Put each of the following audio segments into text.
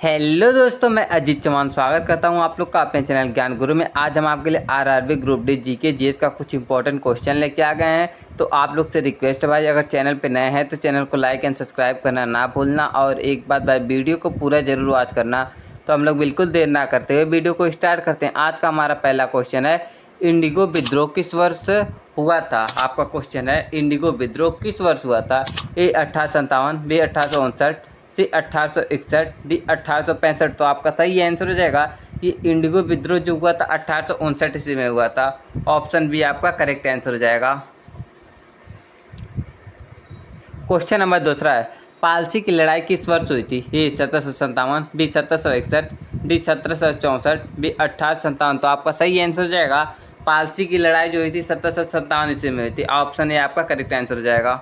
Hello दोस्तों, मैं अजीत चौहान स्वागत करता हूं आप लोग का अपने चैनल ज्ञान गुरु में। आज हम आपके लिए RRB group D GK GS का कुछ इंपॉर्टेंट क्वेश्चन लेके आ गए हैं। तो आप लोग से रिक्वेस्ट है भाई, अगर चैनल पे नए हैं तो चैनल को लाइक एंड सब्सक्राइब करना ना भूलना। और एक बात भाई, वीडियो को पूरा जरूर वॉच करना। तो हम लोग बिल्कुल देर ना करते हुए वीडियो को स्टार्ट करते हैं। आज का हमारा पहला क्वेश्चन है, इंडिगो विद्रोह किस वर्ष हुआ था? आपका क्वेश्चन है, इंडिगो विद्रोह किस वर्ष हुआ था? ए 1857, बी 1859, सी 1861, डी 1865। तो आपका सही आंसर हो जाएगा, ये इंडिगो विद्रोह जो हुआ था 1859 ईस्वी में हुआ था। ऑप्शन बी आपका करेक्ट आंसर हो जाएगा। क्वेश्चन नंबर दूसरा है, पालसी की लड़ाई किस वर्ष हुई थी? ए 1757, बी 1761, डी 1764, बी 1857। तो आपका सही आंसर हो जाएगा, पालसी की लड़ाई जो हुई थी 1757 ईस्वी में हुई थी। ऑप्शन ए आपका करेक्ट आंसर हो जाएगा।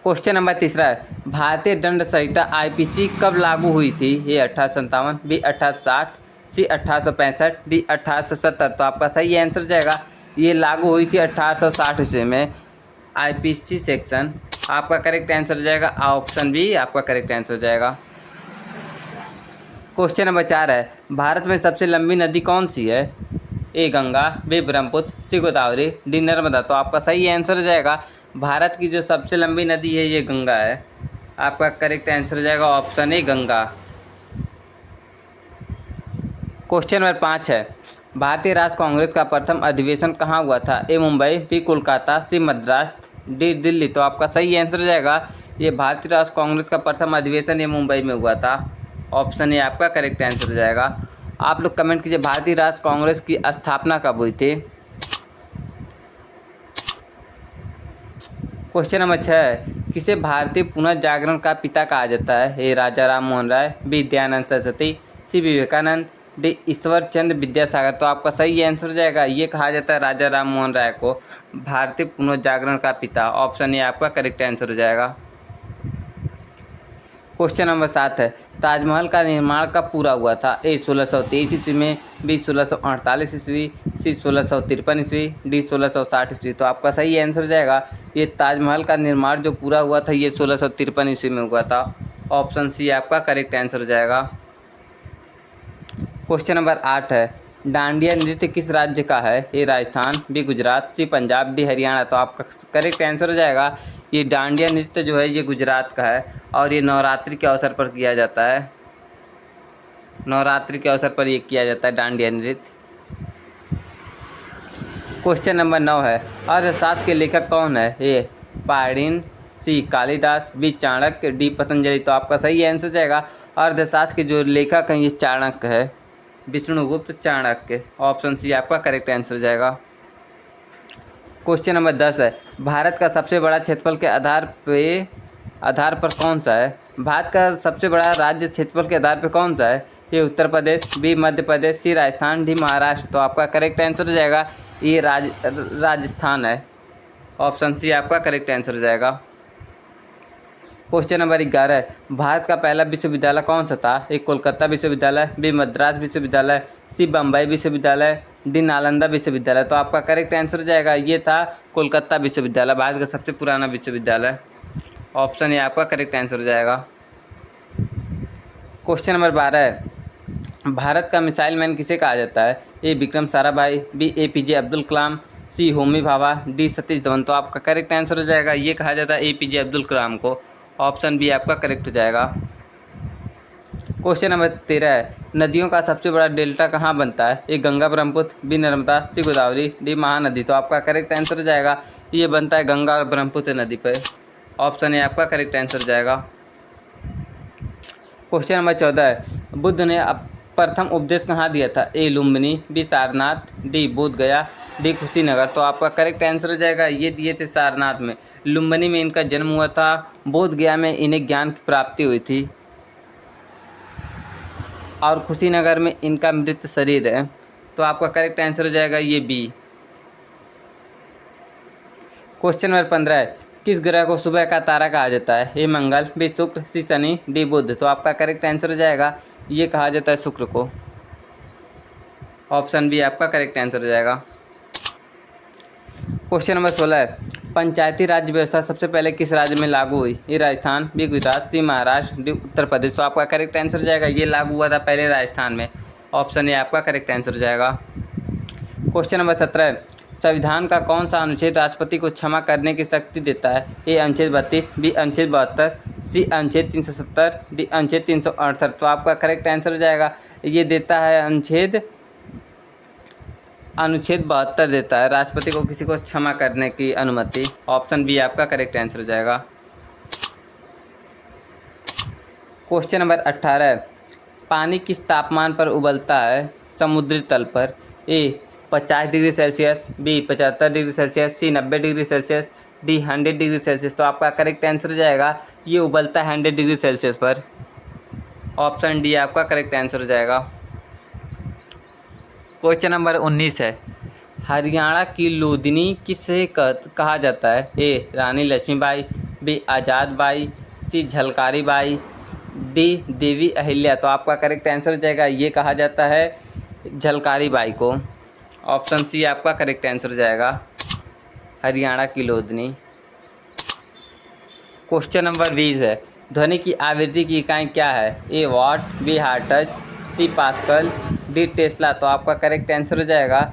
क्वेश्चन नंबर तीसरा है, भारतीय दंड संहिता आईपीसी कब लागू हुई थी? ए 1857, बी 1860, सी 1865, डी 1870। तो आपका सही आंसर हो जाएगा, ये लागू हुई थी 1860 ईस्वी में आईपीसी सेक्शन। आपका करेक्ट आंसर हो जाएगा ऑप्शन बी, आपका करेक्ट आंसर हो जाएगा। क्वेश्चन नंबर 4 है, भारत में सबसे लंबी नदी कौन सी है? ए गंगा, बी ब्रह्मपुत्र, सी गोदावरी, डी नर्मदा। तो आपका सही आंसर हो जाएगा, भारत की जो सबसे लंबी नदी है ये गंगा है। आपका करेक्ट आंसर हो जाएगा option A Ganga. Question number 5 है, भारतीय राष्ट्र कांग्रेस का प्रथम अधिवेशन कहाँ हुआ था? ए मुंबई, बी कोलकाता, सी मद्रास, डी दिल्ली। तो आपका सही आंसर हो जाएगा, ये भारतीय राष्ट्र कांग्रेस का प्रथम अधिवेशन ये मुंबई में हुआ था। ऑप्शन ए आपका करेक्ट आंसर हो जाएगा। आप लोग कमेंट कीजिए, भारतीय राष्ट्र कांग्रेस की स्थापना कब हुई थी? क्वेश्चन नंबर 6 है, किसे भारतीय पुनर्जागरण का पिता कहा जाता है? ए राजा राम मोहन राय, बी दयानंद सरस्वती, सी विवेकानंद, डी ईश्वर चंद्र विद्यासागर। तो आपका सही आंसर हो जाएगा, ये कहा जाता है राजा राम मोहन राय को भारतीय पुनर्जागरण का पिता। ऑप्शन ए आपका करेक्ट आंसर हो जाएगा। क्वेश्चन नंबर 7 है, ताजमहल का निर्माण कब पूरा हुआ था? ए 1623 ईस्वी में, बी 1648 ईस्वी, सी 1653 ईस्वी, डी 1660 ईस्वी। तो आपका सही आंसर हो जाएगा, ये ताजमहल का निर्माण जो पूरा हुआ था ये 1653 ईस्वी में हुआ था। ऑप्शन सी आपका करेक्ट आंसर हो जाएगा। क्वेश्चन नंबर 8 है, डांडिया नृत्य किस राज्य का है? ए राजस्थान, बी गुजरात, सी पंजाब, डी हरियाणा। तो आपका करेक्ट आंसर हो जाएगा, ये डांडिया नृत्य जो है ये गुजरात का है और ये नवरात्रि के अवसर पर किया जाता है। नवरात्रि के अवसर पर ये किया जाता है डांडिया नृत्य। क्वेश्चन नंबर 9 है, अर्थशास्त्र के लेखक कौन है? ए पाणिनि, सी कालिदास, बी चाणक्य, डी पतंजलि। तो आपका सही आंसर हो जाएगा, अर्थशास्त्र के जो लेखक हैं ये चाणक्य है, विष्णुगुप्त चाणक्य। ऑप्शन सी आपका करेक्ट आंसर हो जाएगा। क्वेश्चन नंबर 10 है, भारत का सबसे बड़ा क्षेत्रफल के आधार पर कौन सा है? भारत का सबसे बड़ा राज्य क्षेत्रफल के आधार पर कौन सा है? ये उत्तर प्रदेश, बी मध्य प्रदेश, सी राजस्थान, डी महाराष्ट्र। तो आपका करेक्ट आंसर हो जाएगा, ये राजस्थान है। ऑप्शन सी आपका करेक्ट आंसर हो जाएगा। क्वेश्चन नंबर 11 है, भारत का पहला विश्वविद्यालय कौन सा था? ए कोलकाता विश्वविद्यालय, बी मद्रास विश्वविद्यालय, सी बम्बई विश्वविद्यालय, डी नालंदा विश्वविद्यालय। तो आपका करेक्ट आंसर हो जाएगा, ये था कोलकाता विश्वविद्यालय, भारत का सबसे पुराना विश्वविद्यालय। ऑप्शन ए आपका करेक्ट आंसर हो जाएगा। क्वेश्चन नंबर 12 है, भारत का मिसाइल मैन किसे कहा जाता है? ए विक्रम साराभाई, बी एपीजे अब्दुल कलाम, सी होमी भाभा, डी सतीश धवन। तो आपका करेक्ट आंसर हो जाएगा, ये कहा जाता है एपीजे अब्दुल कलाम को। ऑप्शन बी आपका करेक्ट हो जाएगा। क्वेश्चन नंबर 13 है, नदियों का सबसे बड़ा डेल्टा कहाँ बनता है? ए गंगा ब्रह्मपुत्र, बी नर्मदा, सी गोदावरी, डी महानदी। तो आपका करेक्ट आंसर हो जाएगा, ये बनता है गंगा और ब्रह्मपुत्र नदी पर। ऑप्शन ए आपका करेक्ट आंसर हो जाएगा। क्वेश्चन नंबर 14 है, बुद्ध ने प्रथम उपदेश कहाँ दिया था? ए लुम्बिनी, बी सारनाथ, डी बोध गया, डी कुशीनगर। तो आपका करेक्ट आंसर हो जाएगा, ये दिए थे सारनाथ में। लुम्बिनी में इनका जन्म हुआ था, बोध गया में इन्हें ज्ञान की प्राप्ति हुई थी और कुशीनगर में इनका मृत शरीर है। तो आपका करेक्ट आंसर हो जाएगा ये बी। क्वेश्चन नंबर 15 है, किस ग्रह को सुबह का तारा कहा जाता है? ए मंगल, बी शुक्र, सी शनि, डी बुध। तो आपका करेक्ट आंसर हो जाएगा, ये कहा जाता है शुक्र को। ऑप्शन बी आपका करेक्ट आंसर हो जाएगा। क्वेश्चन नंबर 16 है, पंचायती राज व्यवस्था सबसे पहले किस राज्य में लागू हुई? ए राजस्थान, बी गुजरात, सी महाराष्ट्र, डी उत्तर प्रदेश। तो आपका करेक्ट आंसर हो जाएगा ये लागू हुआ था पहले राजस्थान में। ऑप्शन ए आपका करेक्ट आंसर हो जाएगा। क्वेश्चन नंबर 17, संविधान का कौन सा अनुच्छेद राष्ट्रपति को क्षमा करने की शक्ति देता है? ए अनुच्छेद 32, बी अनुच्छेद 72, सी अनुच्छेद 370, डी अनुच्छेद 368। तो आपका करेक्ट आंसर हो जाएगा ये देता है अनुच्छेद 72 देता है राष्ट्रपति को किसी को क्षमा करने की अनुमति। ऑप्शन बी आपका करेक्ट आंसर हो जाएगा। क्वेश्चन नंबर 18, पानी किस तापमान पर उबलता है समुद्री तल पर? A 50 degree Celsius, B 75 degree Celsius, C 90 degree Celsius, D 100 degree Celsius. तो आपका करेक्ट आंसर हो जाएगा ये उबलता है 100 डिग्री सेल्सियस पर। ऑप्शन डी आपका करेक्ट आंसर हो जाएगा। क्वेश्चन नंबर 19 है, हरियाणा की लूदिनी किसे कहा जाता है? A Rani Lakshmibai, B Azad Bai, C Jhalkari Bai, D Devi Ahilya. तो आपका करेक्ट आंसर हो जाएगा ये कहा जाता है झलकारी बाई को। ऑप्शन सी आपका करेक्ट आंसर हो जाएगा हरियाणा की लूदिनी। क्वेश्चन नंबर 20 है, ध्वनि की आवृत्ति की इकाई क्या है? A watt, B hertz, C pascal, D tesla. तो आपका करेक्ट आंसर हो जाएगा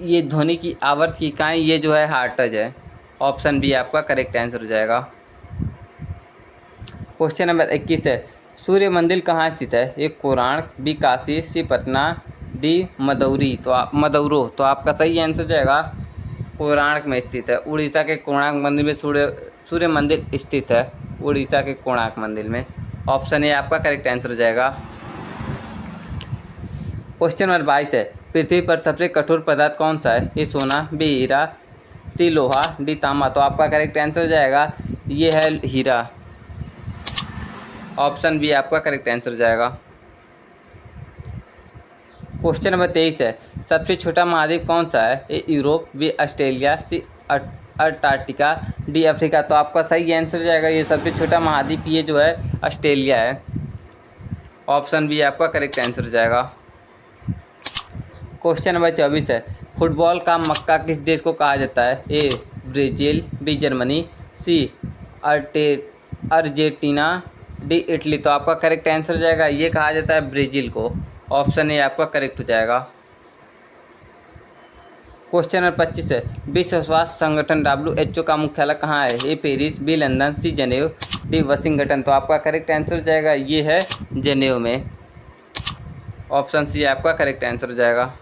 ये ध्वनि की आवर्त की इकाई ये जो है हर्ट्ज है। ऑप्शन बी आपका करेक्ट आंसर हो जाएगा। क्वेश्चन नंबर 21 है, सूर्य मंदिर कहाँ स्थित है? ए कोणार्क, बी काशी, सी पटना, डी मदौरी। तो मदौरो। तो आपका सही आंसर हो जाएगा कोणार्क में स्थित है। उड़ीसा के कोणार्क मंदिर में सूर्य मंदिर स्थित है, उड़ीसा के कोणार्क मंदिर में। ऑप्शन ए आपका करेक्ट आंसर हो जाएगा। क्वेश्चन नंबर 22 है, पृथ्वी पर सबसे कठोर पदार्थ कौन सा है? ए सोना, बी हीरा, सी लोहा, डी तांबा। तो आपका करेक्ट आंसर हो जाएगा ये है हीरा। ऑप्शन बी आपका करेक्ट आंसर हो जाएगा। क्वेश्चन नंबर 23 है, सबसे छोटा महाद्वीप कौन सा है? ए यूरोप, बी ऑस्ट्रेलिया, सी अंटार्कटिका, डी अफ्रीका। तो आपका सही आंसर हो जाएगा ये सबसे छोटा महाद्वीप ये जो है ऑस्ट्रेलिया है। ऑप्शन बी आपका करेक्ट आंसर हो जाएगा। क्वेश्चन नंबर 24 है, फुटबॉल का मक्का किस देश को कहा जाता है? A Brazil, B Germany, C Argentina, D Italy. तो आपका करेक्ट आंसर हो जाएगा ये कहा जाता है ब्राज़ील को। ऑप्शन ए आपका करेक्ट हो जाएगा। क्वेश्चन नंबर 25 है, विश्व स्वास्थ्य संगठन WHO का मुख्यालय कहाँ है? ए पेरिस, बी लंदन, सी जनेव, डी वाशिंगटन। तो आपका करेक्ट आंसर हो जाएगा ये है जनेव में। ऑप्शन सी आपका करेक्ट आंसर हो जाएगा।